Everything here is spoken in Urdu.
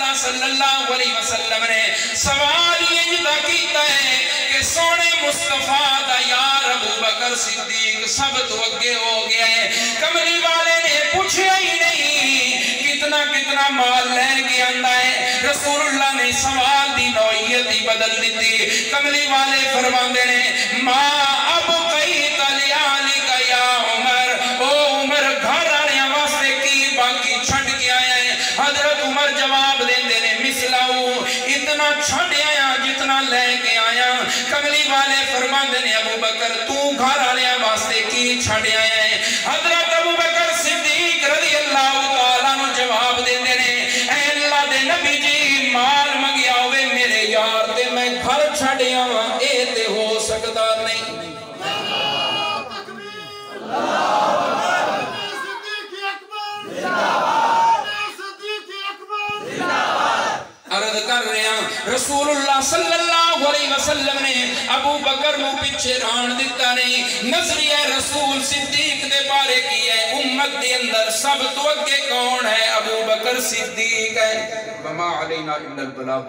اللہ صلی اللہ علیہ وسلم نے سوال یہ جدا کیتا ہے کہ سونے مصطفیٰ دا یار ابو بکر صدیق سب تو اگے ہو گیا ہے. کملی والے نے پوچھا ہی نہیں کتنا کتنا مال لے کے آندا ہے. رسول اللہ نے سوال دی نوعیت ہی بدل دیتی. کملی والے فرماندے نے ما اب قیت لیالک یا عمر، او عمر گھر والے واسطے کی باقی چھڈ کے آیا ہے؟ حضرت عمر جواب دیندے نے مثلاؤ، اتنا چھڈ آیا جتنا لے کے آیا. کملی والے فرماندے نے ابو بکر تو گھر والے واسطے کی چھڈ آیا ہے؟ حضرت ابو بکر صدیق رضی اللہ تعالیٰ عنہ جواب دیندے نے اے اللہ دے نبی جی مال منگیا ہوئے میرے یار تے میں گھر چھڈ آواں اے تے ہو سکدا نہیں. عرض کر رہے ہیں رسول اللہ صلی اللہ علیہ وسلم نے ابو بکر نو پیچھے ران دیتا نہیں. نظریہ رسول صدیق دے بارے کی ہے امت دے اندر سب تو اگے کون ہے؟ ابو بکر صدیق ہے. وما علینا الا البلاغ.